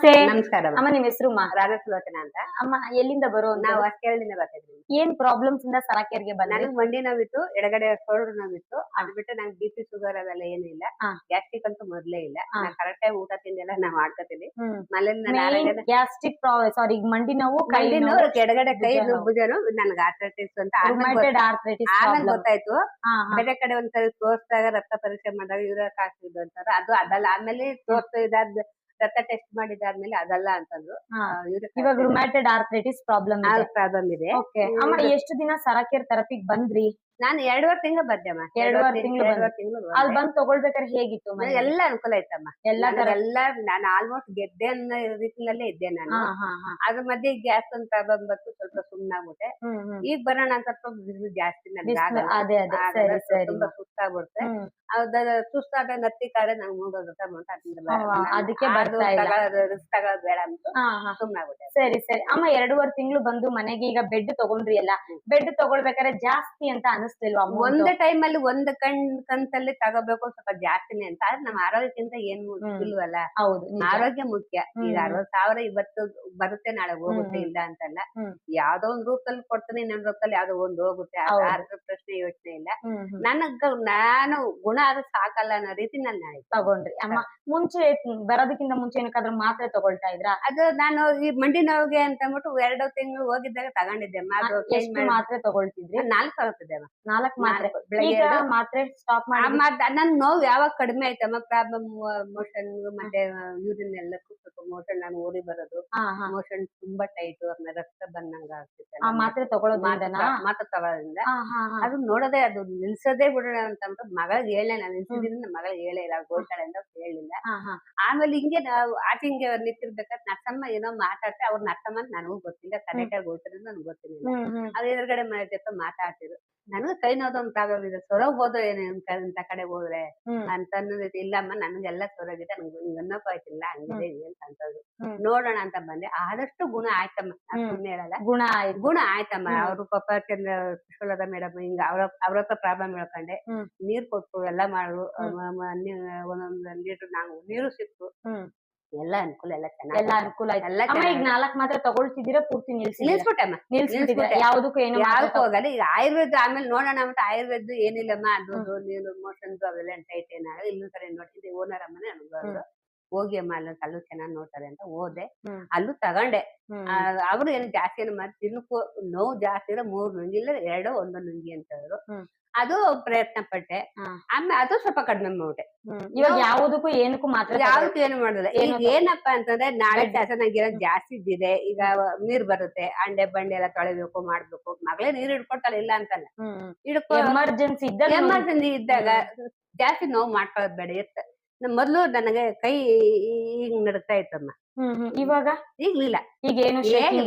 ನಮಸ್ತೆ. ನಮಸ್ಕಾರ ಅಮ್ಮ ನಿಮ್ ಹೆಸರುಮ್ಮ? ರಾಧಾಸುಲೋಚನಾ ಅಂತ. ಅಮ್ಮ ಎಲ್ಲಿಂದ ನಾವು ಬರುವಂತದ್ದು? ಹೊಸಕೇರಳಿಂದ ಬರ್ತಿದ್ವಿ. ಏನ್ ಪ್ರಾಬ್ಲಮ್ಸ್ ಇಂದ ಸರಾಕೆರೆಗೆ ಬಂದ್ರಿ? ನನಗ್ ಮಂಡಿ ನೋವಿತ್ತು, ಎಡಗಡೆ ಶೋಲ್ಡರ್ ನೋವಿತ್ತು. ಅದ್ ಬಿಟ್ಟು ನಂಗೆ BP ಶುಗರ್ ಅವೆಲ್ಲ ಏನು ಇಲ್ಲ. ಗ್ಯಾಸ್ಟ್ರಿಕ್ ಅಂತೂ ಮೊದ್ಲೇ ಇಲ್ಲ. ನಾನ್ ಕರೆಕ್ಟ್ ಆಗಿ ಊಟ ತಿಂಡಿ ಎಲ್ಲ ನಾ ಮಾಡ್ಕೊತೀನಿ. ಮನೇಲಿ ನಾನು ಆರೋಗ್ಯದ ಗ್ಯಾಸ್ಟ್ರಿಕ್ ಸಾರಿ ಮಂಡಿ ನೋವು, ಕೈ ಮಂಡಿ ನೋವು, ನೋವು, ಎಡಗಡೆ ಕೈ ಭುಜ ನೋವು, ನನ್ಗೆ ಆರ್ಥರೈಟಿಸ್ ಅಂತ ರುಮಟೆಡ್ ಆರ್ಥರೈಟಿಸ್ ಆಮೇಲೆ ಪ್ರಾಬ್ಲಮ್. ಗೊತ್ತಾಯ್ತು. ಬೇರೆ ಕಡೆ ಒಂದ್ಸರಿ ತೋರ್ಸಿದಾಗ ರಕ್ತ ಪರೀಕ್ಷೆ ಮಾಡಿದಾಗ ಯೂರಿಕ್ ಆಸಿಡ್ ಅಂತಾರೆ, ಅದು ಅದಲ್ಲ. ಆಮೇಲೆ ತೋರ್ಸಿದಾದ ರಕ್ತ ಟೆಸ್ಟ್ ಮಾಡಿದಾದ್ಮೇಲೆ ಅದಲ್ಲ ಅಂತಂದ್ರು. ಇವಾಗ ರುಮಟೆಡ್ ಆರ್ಥರೈಟಿಸ್ ಪ್ರಾಬ್ಲಮ್ ಇದೆ. ಪ್ರಾಬ್ಲಮ್ ಇದೆ. ಓಕೆ ಅಮ್ಮ, ಎಷ್ಟು ದಿನ ಸರಾಕೆರೆ ಥೆರಪಿಗೆ ಬಂದ್ರಿ? ನಾನು 2.5 ತಿಂಗಳು ಬಂದೆಮ್ಮ. 2.5 ತಿಂಗಳು ಅಲ್ಲಿ ಬಂದ್ ತಗೊಳ್ಬೇಕಾದ್ರೆ ಹೇಗಿತ್ತು? ಎಲ್ಲ ಅನುಕೂಲ ಆಯ್ತಮ್ಮ. ಎಲ್ಲ ನಾನು ಆಲ್ಮೋಸ್ಟ್ ಗೆದ್ದೆ ಅನ್ನೋ ರೀತಿನಲ್ಲೇ ಇದ್ದೆ ನಾನು. ಅದ್ರ ಮಧ್ಯೆ ಗ್ಯಾಸ್ ಒಂದು ಪ್ರಾಬ್ಲಮ್ ಬಂತು, ಸ್ವಲ್ಪ ಸುಮ್ಮನಾಗ್ಬಿಟ್ಟೆ. ಈಗ ಬರೋಣ ಅಂತ ಸ್ವಲ್ಪ ಬಿಸಿಲು ಜಾಸ್ತಿ ತುಂಬಾ ಸುಸ್ತಾಗ್ಬಿಡುತ್ತೆ. ಸುಸ್ತಾದ ನತ್ತಿ ಕಾಡೆ ನಂಗೆ ಮೂಗೋಗುತ್ತೆ ಅದಕ್ಕೆ ರಿಸ್ಕ್ ತಗೊಳ್ಳೋದು ಬೇಡ ಅಂತ ಸುಮ್ಮನಾಗ್ಬಿಟ್ಟೆ. ಸರಿ ಸರಿ ಅಮ್ಮ, 2.5 ತಿಂಗಳು ಬಂದು ಮನೆಗೆ ಈಗ ಬೆಡ್ ತಗೊಂಡ್ರಿ ಅಲ್ಲ, ಬೆಡ್ ತಗೊಳ್ಬೇಕಾದ್ರೆ ಜಾಸ್ತಿ ಅಂತ ಅನಿಸ್ತಿಲ್ವಾ? ಒಂದ್ ಟೈಮ್ ಅಲ್ಲಿ ಒಂದ್ ಕಂತಲ್ಲಿ ತಗೋಬೇಕು, ಸ್ವಲ್ಪ ಜಾಸ್ತಿನೇ ಅಂತ. ಆದ್ರೆ ನಮ್ಮ ಆರೋಗ್ಯಕ್ಕಿಂತ ಏನ್ ಇಲ್ವಲ್ಲ. ಹೌದು, ಆರೋಗ್ಯ ಮುಖ್ಯ. ಈಗ 60,000 ಇವತ್ತು ಬರುತ್ತೆ, ನಾಳೆ ಹೋಗುತ್ತೆ, ಇಲ್ಲ ಅಂತಲ್ಲ. ಯಾವ್ದೋ ಒಂದ್ ರೂಪದಲ್ಲಿ ಕೊಡ್ತಾನೆ, ಇನ್ನೊಂದ್ ರೂಪದಲ್ಲಿ ಯಾವ್ದೋ ಒಂದ್ ಹೋಗುತ್ತೆ. ಅದ್ರ ಪ್ರಶ್ನೆ ಯೋಚನೆ ಇಲ್ಲ. ನಾನು ಗುಣ ಆದ್ರೆ ಸಾಕಲ್ಲ ಅನ್ನೋ ರೀತಿ ನಾನು ತಗೊಂಡ್ರಿ. ಅಮ್ಮ ಮುಂಚೆ ಬರೋದಕ್ಕಿಂತ ಮುಂಚೆ ಏನಕ್ಕಾದ್ರೂ ಮಾತ್ರೆ ತಗೊಳ್ತಾ ಇದ್ರ? ಅದು ನಾನು ಈ ಮಂಡಿ ನೋವಿಗೆ ಅಂತ ಅಂದ್ಬಿಟ್ಟು 2 ತಿಂಗಳು ಹೋಗಿದ್ದಾಗ ತಗೊಂಡಿದ್ದೆ. ಎಷ್ಟು ಮಾತ್ರೆ ತಗೊಳ್ತಿದ್ರಿ? 4 ತಗೋತಿದ್ದೆ. 4 ಮಾತ್ರೆ. ಈಗ ಮಾತ್ರೆ ಸ್ಟಾಪ್ ಮಾಡಿ ನನ್ ನೋವು ಯಾವಾಗ ಕಡಿಮೆ ಆಯ್ತಮ್ಮ, ಪ್ರಾಬ್ಲಮ್ ಮೋಷನ್ ಮತ್ತೆ ಯೂರಿನ್ ಎಲ್ಲಕ್ಕೂ ಸ್ವಲ್ಪ ಮೋಷನ್, ನಾನು ಓಡಿ ಬರೋದು, ಮೋಷನ್ ತುಂಬಾ ಟೈಟ್, ರಕ್ತ ಬಂದಂಗ ಆಗ್ತಿತ್ತು. ಮಾತ್ರೆ ತಗೊಳ್ಳೋದ್ರಿಂದ ಮಾತ್ರ ತಗೊಳ್ಳೋದ್ರಿಂದ ಅದು ನೋಡೋದೇ, ಅದು ನಿಲ್ಸೋದೇ ಬಿಡೋಣ ಅಂತ ಅಂದ್ಬಿಟ್ಟು ಮಗಳಿಗೆ ಹೇಳೇ, ನಾನು ನಿಲ್ಸಿದ್ರಿಂದ ಮಗಳಿಗೆ ಹೇಳೇ ಇಲ್ಲ, ಗೋಳ್ತಾಳೆ ಅಂತ ಹೇಳಿಲ್ಲ. ಆಮೇಲೆ ಹಿಂಗೆ ನಾವು ಆಚೆ ಹಿಂಗೆ ನಿಂತಿರ್ಬೇಕಾದ್ರೆ ನರ್ಸಮ್ಮ ಏನೋ ಮಾತಾಡ್ತಾರೆ, ಅವ್ರ ನರ್ಸಮ್ಮ ಅಂತ ನನಗೂ ಗೊತ್ತಿಲ್ಲ, ಕರೆಕ್ಟಾಗಿ ಹೋಗ್ತಾರೆ ಅಂತ ನನಗೆ ಗೊತ್ತಿಲ್ಲ. ಅವ್ರ ಎದುರುಗಡೆ ಮನೆ ಜೊತೆ ಮಾತಾಡ್ತಿದ್ರು. ನನಗೆ ಕೈ ನೋದೊಂದು ಪ್ರಾಬ್ಲಮ್ ಇದೆ, ಸೊರಗ್ಬೋದು ಏನೇ ಇಂತ ಕಡೆ ಹೋದ್ರೆ ಅಂತ ಅನ್ನೋದೈತಿ. ಇಲ್ಲಮ್ಮ ನನ್ಗೆಲ್ಲ ಸೊರಗಿದೆ, ನನ್ಗೆ ಅನ್ನೋಕ್ಕೂ ಆಯ್ತಿಲ್ಲ, ಹಂಗಿದೆ ಅಂತಂದ್ರು. ನೋಡೋಣ ಅಂತ ಬಂದೆ. ಆದಷ್ಟು ಗುಣ ಆಯ್ತಮ್ಮ, ಸುಮ್ಮನೆ ಹೇಳಲ್ಲ, ಗುಣ ಆಯ್ತಮ್ಮ. ಅವ್ರು ಪಾಪ ಪುಷ್ಪಲತಾ ಮೇಡಮ್ ಹಿಂಗ ಅವ್ರ ಹತ್ರ ಪ್ರಾಬ್ಲಮ್ ಹೇಳ್ಕೊಂಡೆ, ನೀರ್ ಕೊಟ್ರು, ಎಲ್ಲ ಮಾಡಿದ್ರು. ಒಂದೊಂದು ಲೀಟರ್ ನಾವು ನೀರು ಸಿಕ್ತು. ಎಲ್ಲ ಅನುಕೂಲ, ಎಲ್ಲ ಚೆನ್ನಾಗಿ ಅನುಕೂಲ ಆಯ್ತು. ಈಗ 4 ಮಾತ್ರೆ ತಗೊಳ್ತಿದ್ದೀರಾ? ಪೂರ್ತಿ ನಿಲ್ಸ್ಬಿಟ್ಟಮ್ಮ. ಯಾವ್ದಕ್ಕೂ ಏನು ಯಾವ್ದಕ್ಕೂ ಹೋಗಲ್ಲ. ಈಗ ಆಯುರ್ವೇದ ಆಮೇಲೆ ನೋಡೋಣ ಅಂತ ಆಯುರ್ವೇದ ಏನಿಲ್ಲಮ್ಮ, ಅದು ನೀರು ಮೋಷನ್ಸ್ ಅವೆಲ್ಲ ಟೈಟ್ ಏನಾಗ ಇನ್ನೊಂದ್ ಸರಿ ನೋಡ್ತಿದ್ದೆ. ಓನರ್ ಅಮ್ಮನೆ ಅನ್ಬಾರ್ದು, ಹೋಗಿ ಅಮ್ಮ ಅಲ್ಲೂ ಚೆನ್ನಾಗಿ ನೋಡ್ತಾರೆ ಅಂತ ಹೋದೆ. ಅಲ್ಲೂ ತಗೊಂಡೆ. ಅವ್ರು ಏನು ಜಾಸ್ತಿ ಏನು ಮಾಡಿ ತಿನ್ನಕ್ಕೂ ನೋವು ಜಾಸ್ತಿ ಇರೋ 3 ನುಂಗಿ ಇಲ್ಲ 2 1 ನುಂಗಿ ಅಂತ ಹೇಳಿದ್ರು. ಅದು ಪ್ರಯತ್ನ ಪಟ್ಟೆ. ಆಮೇಲೆ ಅದು ಸ್ವಲ್ಪ ಕಡಿಮೆ ಮಾಡ್ಬಿಟ್ಟೆ. ಇವಾಗ ಯಾವುದಕ್ಕೂ ಏನಕ್ಕೂ ಮಾತ್ರ ಯಾವ್ದಕ್ಕೂ ಏನು ಮಾಡೋದಿಲ್ಲ. ಈಗ ಏನಪ್ಪಾ ಅಂತಂದ್ರೆ ನಾಳೆ ಜಾಸ್ತಿ ನಂಗೆ ಜಾಸ್ತಿ ಇದ್ದಿದೆ. ಈಗ ನೀರ್ ಬರುತ್ತೆ, ಅಂಡೆ ಬಂಡೆ ಎಲ್ಲ ತೊಳಿಬೇಕು, ಮಾಡ್ಬೇಕು. ಮಗಳೇ ನೀರ್ ಹಿಡ್ಕೊಳ್ತಾಳೆ, ಇಲ್ಲ ಅಂತಲ್ಲ. ಎಮರ್ಜೆನ್ಸಿ ಇದ್ದಾಗ ಜಾಸ್ತಿ ನೋವು ಮಾಡ್ಕೊಳ್ಳೋದು ಬೇಡ ಇರುತ್ತೆ. ಮೊದ್ಲು ನನಗೆ ಕೈ ಹಿಂಗ್ ನಡ್ತಾ ಇತ್ತಮ್ಮ. ಇವಾಗ ಈಗ್ಲಿಲ್ಲ. ಈಗ ಏನು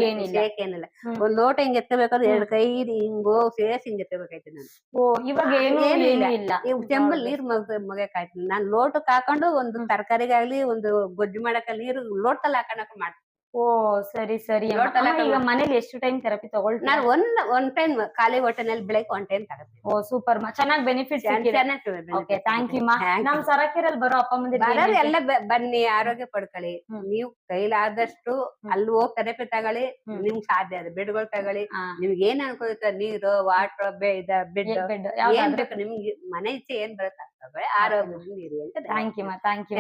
ಏನಿಲ್ಲ. ಒಂದ್ ಲೋಟ ಹಿಂಗ್ ಎತ್ತಬೇಕಾದ್ರೆ 2 ಕೈ ಹಿಂಗೋ ಸೇರ್ಸಿ ಹಿಂಗ್ ಎತ್ತಬೇಕಾಯ್ತು ನಾನು. ಇವಾಗ ಏನು ಇಲ್ಲ. ಚೆಂಬಲ್ ನೀರ್ ಮಗಕಾಯ್ತು. ನಾನ್ ಲೋಟಕ್ಕೆ ಹಾಕೊಂಡು ಒಂದು ತರಕಾರಿಗಾಗ್ಲಿ, ಒಂದು ಗೊಜ್ಜು ಮಾಡಕ್ಕೆ ನೀರು ಲೋಟದಲ್ಲಿ ಹಾಕೊಂಡ್ ಮಾಡ್ತೀನಿ. ಸರಿ ಸರಿ. ಈಗ ಮನೇಲಿ ಎಷ್ಟು ಟೈಮ್ ಥೆರಪಿ ತಗೊಳ್ತೀನಿ? ನಾನು ಒಂದ್ ಟೈಮ್ ಖಾಲಿ ಹೊಟ್ಟೆನಲ್ಲಿ ಬೆಳಗ್ಗೆ 1 ಟೈಮ್ ತಗೋತೀನಿ. ಸೂಪರ್ ಮಾ, ಚೆನ್ನಾಗಿ ಬೆನಿಫಿಟ್ಸ್ ಓಕೆ, ಥ್ಯಾಂಕ್ ಯು ಮಾ. ನಮ್ ಸರಾಕೆರೆಯಲ್ಲಿ ಬರೋ ಅಪ್ಪ ಅಮ್ಮಂದಿರು ಎಲ್ಲ ಬನ್ನಿ, ಆರೋಗ್ಯ ಪಡ್ಕೊಳ್ಳಿ. ನೀವು ಕೈಲಾದಷ್ಟು ಅಲ್ಲಿ ಹೋಗಿ ಥೆರಪಿ ತಗೊಳ್ಳಿ. ನಿಮ್ಗೆ ಸಾಧ್ಯ ಅದ ಬೆಡ್ಗಳು ತಗೊಳ್ಳಿ. ನಿಮ್ಗೆ ಏನ್ ಅನ್ಕೋತ, ನೀರು, ವಾಟರ್, ಬೆಡ್ ಏನ್ ಬೇಕು ನಿಮ್ಗೆ ಮನೆ ಇಚ್ಛೆ ಏನ್ ಬರುತ್ತೆ ಆರೋಗ್ಯ ನೀರು ಅಂತ. ಥ್ಯಾಂಕ್ ಯು ಮಾ, ಥ್ಯಾಂಕ್ ಯು.